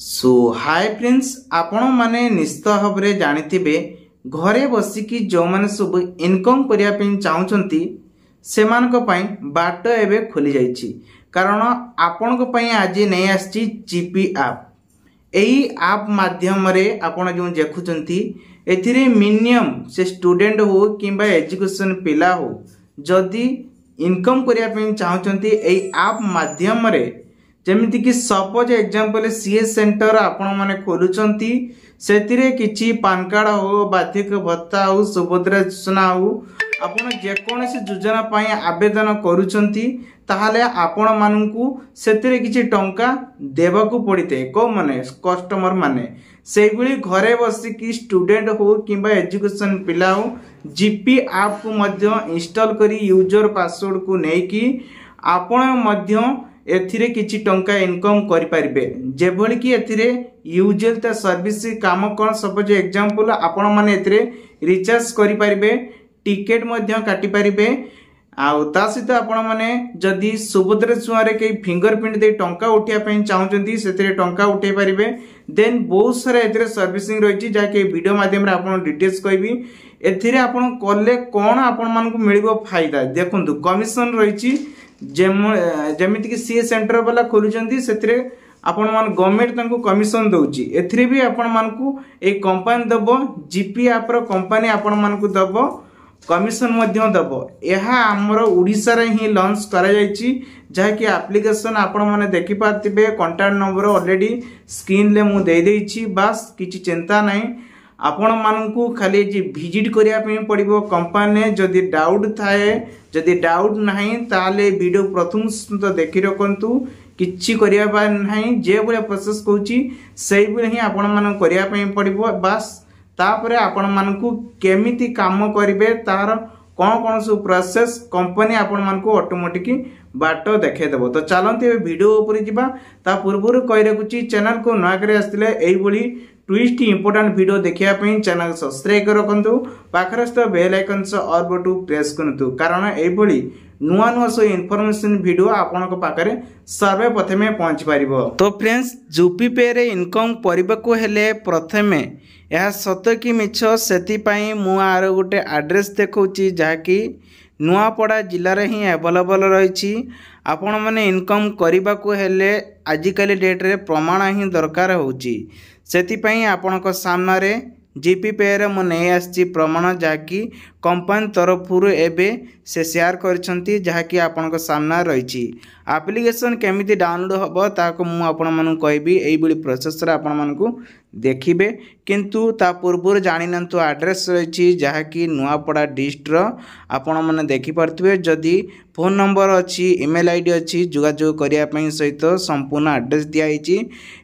सो hi friends आपण माने निश्चित भाव में जानिथिबे घरे बसिकी जो माने सब इनकम करिया पे चाहउचंती सेमानक पई बाट एबे खोली जाईची कारण आपनक पई आज नै आछि जीपी ऐप। एही ऐप माध्यम रे आपण जो देखुचंती एथिरे मिनिमम से स्टूडेंट हो किंबा एजुकेशन पिला हो जदी इनकम करिया पे चाहउचंती एही ऐप माध्यम रे जेमिति कि सपोज एग्जांपल सीए सेंटर आपण माने खोलुचंती सेतिरे किछि पान कार्ड हो बार्षिक भत्ता हो सुभद्रा योजना हो आपण जे कोनोसी योजना पई आवेदन करूचंती ताहाले आपण माननकु सेतिरे किछि टंका देबाकू पड़िते को माने कस्टमर माने सेही भली घरे बसी कि स्टूडेंट हो किंबा एजुकेशन पिला हो जीपी ऐप को मध्य इंस्टॉल करी यूजर पासवर्ड को नेकी आपण मध्य एथिरे किछि टंका इनकम करि परिबे जेभली कि एथिरे यूजुअल ता सर्विस काम कोन सपोज एग्जांपल आपण माने एथिरे रिचार्ज करि परिबे टिकट मध्य काटि परिबे आउ ता सहित आपण माने जदी सुभद्रा सुआरे के फिंगरप्रिंट दे टंका उठिया पे चाहउचंती सेथिरे टंका उठे परिबे देन बहुत सारा एथिरे सर्विसिंग रहिछि जा के वीडियो माध्यम रे आपण डिटेल्स कहबी एथिरे आपण कोले कोन आपण मानकु मिलिबो फायदा देखंतु कमिशन रहिछि जेमिति कि सीए सेंटर वाला खोलुचंती सेथिरे आपण मान गवर्नमेंट तांको कमिशन दउची एथिरे भी आपण मानकु ए कंपनी दबो जीपी ऐप रो कंपनी आपण मानकु दबो कमिशन मध्य दबो एहा हमर ओडिसा रे ही लॉन्च करा जायची जहा कि एप्लीकेशन आपण माने देखि पातिबे कांटेक्ट नंबर ऑलरेडी स्क्रीन ले मु दे देइची बस किछि चिंता नाही आपण मानकु खाली जे विजिट करिया पे पड़िबो कंपनी जदी डाउट थाए जदी डाउट नाही ताले वीडियो प्रथम तो देखि रखंतु किछि करिया बा नाही जे बोले प्रोसेस कहूची सेही बोले ही आपण मान करिया पे पड़िबो बस तापरे आपण मानकु केमिति काम करिवे तार कोन कोन सु प्रोसेस कंपनी आपण मानकु ऑटोमेटिक बाट देखे देबो। तो चलंती ए वीडियो ऊपर जिबा ता पूर्वरु कहि रखुची चैनल को नया करे आस्तिले एई बोली ट्विस्ट इंपोर्टेंट वीडियो देखिया पे चैनल सब्सक्राइब कर रखंतु पाखरस्थ बेल आइकन से ऑल बटन प्रेस करंतु कारण एई बोली नुआ नुआ सो इन्फॉर्मेशन वीडियो आपनक पाखरे सर्वे प्रथमे पहुंच पारिबो। तो फ्रेंड्स जीपी पे रे इनकम परिबको हेले प्रथमे यह सत कि मिछ सेति पई मु आर गोटे एड्रेस देखौची जाकी नुआपड़ा जिले में ही अवेलेबल रही आपण मैंने इनकम करने को हेले आजिकल डेट रे प्रमाण ही दरकार होची सेतिपई आपणक सामने जीपी पे रे मु नहीं आसी प्रमाण जहाँकि कंपनी तरफ एबे से शेयर करछंती जहाँकि आपणक सामने रही एप्लिकेशन केमिति डाउनलोड हम ताको मु आपण मानू कहबी एई बली प्रोसेस रे आपण मानकु देखिबे किंतु ता पूर्व जानिनंतु एड्रेस रही जहाँकि नुआपड़ा डिस्ट्रिक्ट आपण माने देखि परथिबे जदी फोन नंबर अच्छी ईमेल आईडी अच्छी जोगाजोग करिया पई सहित संपूर्ण एड्रेस दिया हिची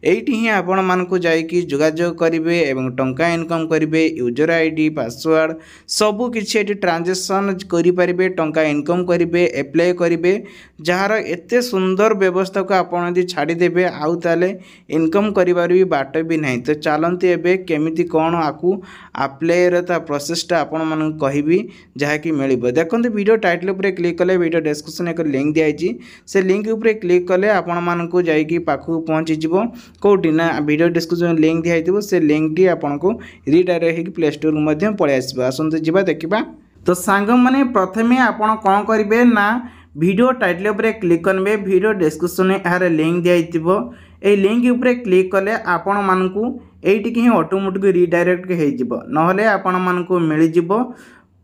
एठी ही आपण मानकु जाईकी जोगाजोग करिवे एवं टंका इनकम करिवे यूजर आईडी पासवर्ड सबु किछि एठी ट्रांजैक्शन करि परिबे टंका इनकम करिवे अप्लाई करिवे जहार एते सुंदर व्यवस्था को आपण यदि छाड़ी देबे आउ ताले इनकम करिवार भी बाट भी नहीं। तो चलंती एबे केमिति कोन आकु अप्लाई रे ता प्रोसेसटा आपण मानन कहबी जहाँकि मिलिबो देखंतु वीडियो टाइटल ऊपर क्लिक कले वीडियो डिस्क्रिप्शन एक लिंक दियाइछि से लिंक ऊपर क्लिक कले आपण माननकु जाईकी पाखु पहुंची जिवो कोठी ना वीडियो डिस्क्रिप्शन लिंक दियाइथिबो से लिंक टी आपनको रीडायरेक्ट हेकी प्ले स्टोर मध्यम पळे आसीबो आसंतु जिबा देखिबा। तो सांग माने प्रथमे आपण कोन करिवे ना वीडियो टाइटल ऊपर क्लिक करबे वीडियो डिस्क्रिप्शन यार लिंक दियाइथिबो ए लिंक ऊपर क्लिक कले आपण मानकु एठी कि ऑटोमेटिक रीडायरेक्ट हे जिवो नहले आपण मानकु मिलि जिवो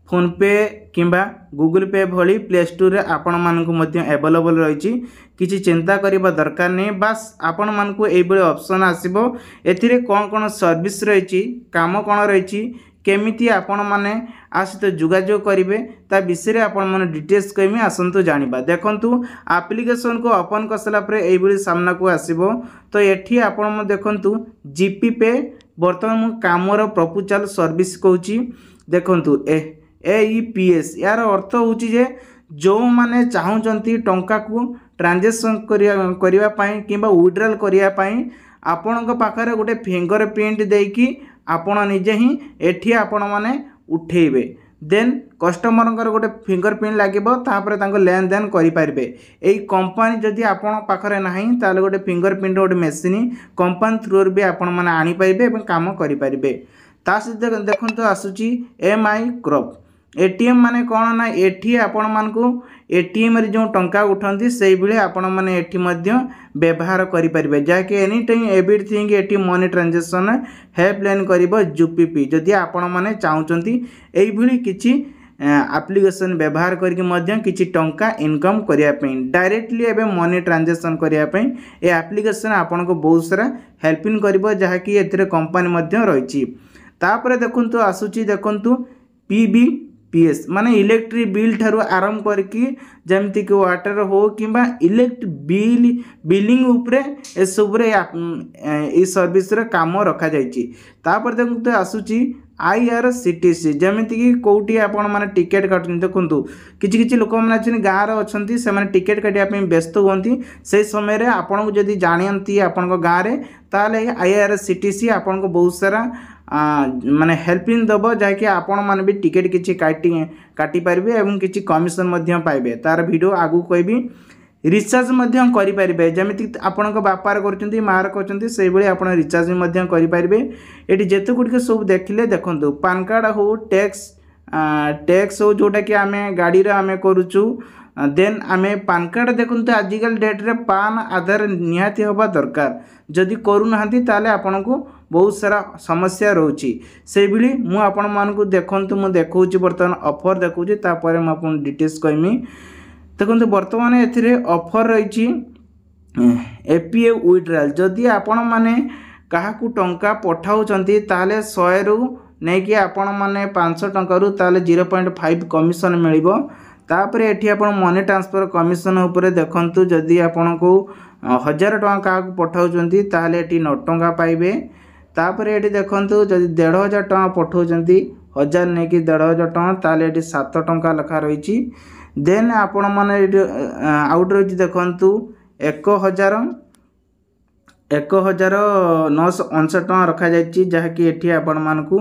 फोन पे किंबा गूगल पे भली प्ले स्टोर रे आपण मानकु मध्य अवेलेबल रही किछि चिंता करिबा दरकार नहीं बस आपण मानकु एई बळे ऑप्शन आसीबो एथिरे कोन कोन सर्विस रही काम कोन रही केमिति आपण माने आसित जोगाजोग करिवे ता विषय आपण माने डिटेल्स कहमी आसंतु जानिबा। देखंतु एप्लिकेशन को ओपन करसला पर एई बळे सामना को आसीबो तो एठी आपण म देखंतु जीपी पे वर्तमान मु कामर प्रपोजल सर्विस कहूची देखंतु एईपीएस यार अर्थ होची जे जो माने चाहउचंती टंका को ट्रांजैक्शन करिया पई किबा विड्रॉल करिया पई आपणक पाखरे गोटे फिंगर प्रिंट देकी आपण निजे ही एठी आपण माने उठेबे देन कस्टमर गोटे फिंगरप्रिंट लगे लेन देन करेंगे। यही कंपनी जदि आपण पाखे ना ताले गोटे फिंगरप्रिंट गोटे मेसीन कंपनी थ्रू भी आपण मैंने आनीपारे काम करेंगे। ता सहित देखो आसूची MI क्रॉप एटीएम माने कौन ना एठी आपण मानकु एटीएम रे जो टंका उठंती सेही बिले आपण माने एठी मध्य व्यवहार करि परिबे जाके एनी टाइम एवरीथिंग एटी मनी ट्रांजैक्शन हेल्पलाइन करिवो यूपीपी जदि आपण माने चाहुचंती एई भली किछि एप्लिकेशन व्यवहार करके मध्य किछि टंका इनकम करिया पई डायरेक्टली एबे मनी ट्रांजैक्शन करिया पई ए एप्लिकेशन आपण को बहुत सारा हेल्पिंग करिवो जहा कि एथिरे कंपनी मध्य रहिछि। तापरे देखंतु आसुची देखंतु PBPS माने इलेक्ट्रिक बिल ठारू आरंभ करके जमती कि वाटर हो किंबा इलेक्ट्रिक बिलिंग उपरे ए सबरे ए सर्विस रे काम रखा जायछि। तापर देखंतु आसुची IRCTC जमती कि कोठी आपण माने टिकट काटन देखंतु किछि किछि लोक माने अछन गाँ रे अछंती से माने टिकट काटिया पे व्यस्त होंती से समय रे आपण को जदी जानियंती आपण को गाँ रे ताले IRCTC आपण को बहुत सारा माने हेल्पिंग दबो जाकि आपण माने भी टिकट किछि काटी पारबे एवं किछि कमिशन मध्य पाइबे। तार वीडियो आगु कहबी रिचार्ज मध्य करि पारबे जेमिति आपण को व्यापार करचंती मार करचंती सेहि बळे आपण रिचार्ज मध्य करि पारबे। एटी जेते गुडी सब देखले देखंतु पान कार्ड हो टैक्स हो जोटा कि आमे गाड़ी रे आमे करूचु देन आमे पान कार्ड देखंतु आजिकल डेट रे पान आधार निहाती होबा दरकार जदि करू नाहंती ताले आपण को बहुत सारा समस्या रोची से बिली मु आपण मानकु देखंतु मु देखौची वर्तमान ऑफर देखौची तापर म आपण डिटेल्स कहमी। देखंतु वर्तमान एथिरे ऑफर रहिची एपीए विड्रॉल जदि आपण माने काहाकू टंका पठाउचंती ताले 100 रु नै कि आपण माने 500 टंका रु ताले 0.5 कमिशन मिलिबो। तापरे एठी आपण मनी ट्रांसफर कमिशन ऊपर देखंतु जदि आपण को 1000 टंका काहाकू पठाउचंती ताले एठी 9 टंका पाइबे। तापरे एठी देखंतु जदि 1500 टंका पठाउचंती 1000 नै कि 1500 टंका ताले एठी 7 टंका लखा रहिची। देन आपण माने आउट रहिची देखंतु 1959 टंका रखा जायछि जहा कि एठी आपण मानकु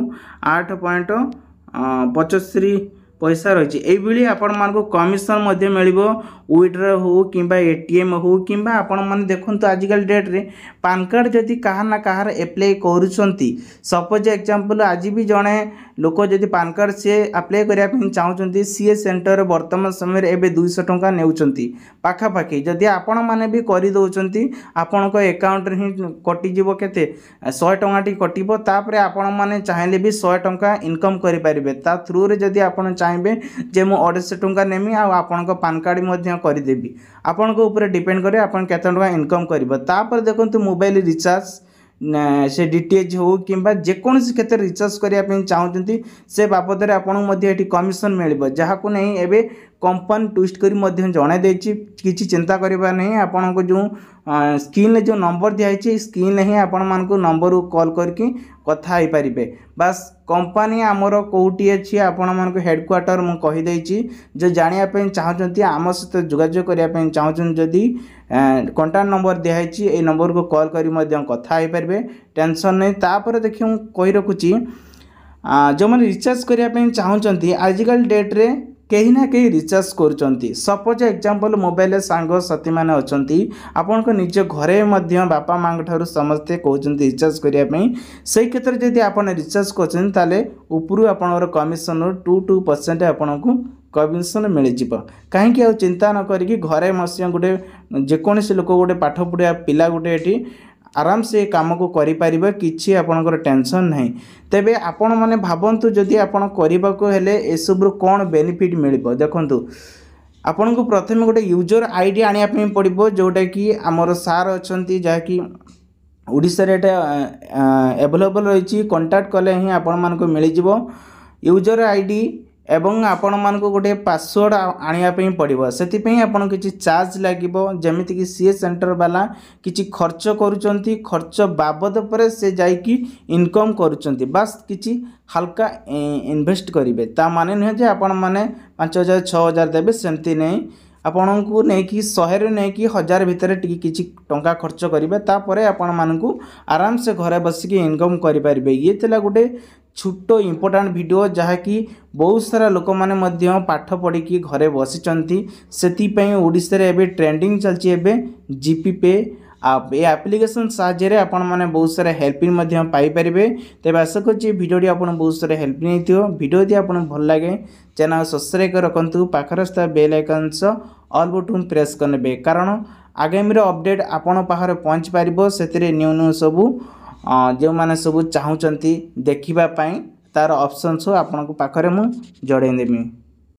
8.75 पैसा रही है। आपण मानक कमिशन मध्य मिलिबो विड्रॉ हो किंबा एटीएम हो किंबा आपण माने देखंतु आजिकल डेट रे पान कार्ड जदि कहार ना कहार अप्लाई करूछंती सपोज एग्जांपल आज भी जणे लोक जदि पान कार्ड से अप्लाई करिया पे चाहउछंती सीए सेंटर वर्तमान समय रे एबे 200 टंका नेउछंती पाखा पाखी जदि आपण माने भी करि दोउछंती आपण को अकाउंट रे ही कटि जीवो केते 100 टंका टी कटिबो तापरे आपण माने चाहेले भी 100 टंका इनकम करि परिबे ता थ्रू रे जदि आपण चाहेबे जे मु 250 टंका नेमी आ आपण को पान कार्ड मध्य करि देबी आपण को ऊपर डिपेंड करे आपण केते टंका इनकम करिबो। तापर देखंतु मोबाइल रिचार्ज से डीटीएच हो किंबा जेकोसी क्षेत्र रिचार्ज करने चाहते से बाबद में आपको कमिशन मिल जहाँ को नहीं एबे कंपनी ट्विस्ट करी जन दे किसी चिंता करवा नहीं आपण को जो स्क्रीन जो नंबर दिखाई स्क्रीन ही आपण मान नंबर कॉल करके कथा हो पारे बास कंपनी आमर कौटी अच्छी आपण मान हेडक्वार्टर मुझे कहीदे जो जानापी चाहते आम सहित जोगाजोग करने चाहते जदि कंटाक्ट नंबर दिखाई ये नंबर को कॉल कर कथा हो पारे टेंशन नहीं। तापर देखिए मुझे कही रखुची जो मैंने रिचार्ज करने चाहते आजिकल डेट रे कहीं ना कहीं रिचार्ज करुँच सपोज एग्जांपल मोबाइल सांग साथी मैंने अच्छा आपण को निज घरे बापा माँ ठार समस्ते कहते रिचार्ज करने से क्षेत्र में जब आप रिचार्ज कर उपरू आप कमिशन 2% आपन को कमिशन मिल जाव कहीं चिंता न करी घरे मसीह गोटे जेकोसी लोक गोटे पाठ पढ़ा पिला गोटे ये आराम से काम को करें किसी आपणकर टेंशन नहीं। तेबे आपण मैंने भावतु जदि आपण करने को हेले एसबू कौन बेनिफिट मिल देखु आपण को प्रथम गोटे यूजर आईडी आने पड़ो जोटा कि आमर सार अच्छा जहाँकि ओडिशा रे अवेलेबल रही कंटाक्ट कले ही आपण मान को मिल जाव यूजर आईडी एवं आपण मान को गोटे पासवर्ड आने पड़ो से आपन किसी चार्ज लगे जमीती कि सीए सेंटर वाला किसी खर्च करुँच खर्च बाबद पर से जाइकी इनकम करुँच बास किसी हल्का इन्वेस्ट करेंगे ता माने नुहे जे आपण मैंने 5000 6000 देवे सेमती नहीं आपण को लेकिन 100 नहीं कि 1000 भितर किसी टंका खर्च करेंगे तापर आपण मानू आराम से घरे बसिकी इनकम करें ये गोटे छोट इंपोर्टाट वीडियो जहाँकि बहुत सारा लोक मैंने पाठ पढ़ी घरे बसी से ओडिशा रे एबे ट्रेंडिंग चलती है जीपी पे आप ये एप्लिकेशन साहाय्य आपण मैंने बहुत सारा हेल्पिंग पाइपर। तेज आशा करुँचे भिडियोटी आप बहुत सारा हेल्पिंग होती भिडियो यदि आपको भल लगे चैनल सब्सक्राइब कर रखु पाखर bell icon all button press करने कारण आगामी अपडेट आपण पाखरे पहुँच पार से न्यू न्यू सबू जो मैंने सब चाहूँगी देखापी तार ऑप्शन सब आपण पाखरे मु जड़ेदेमी।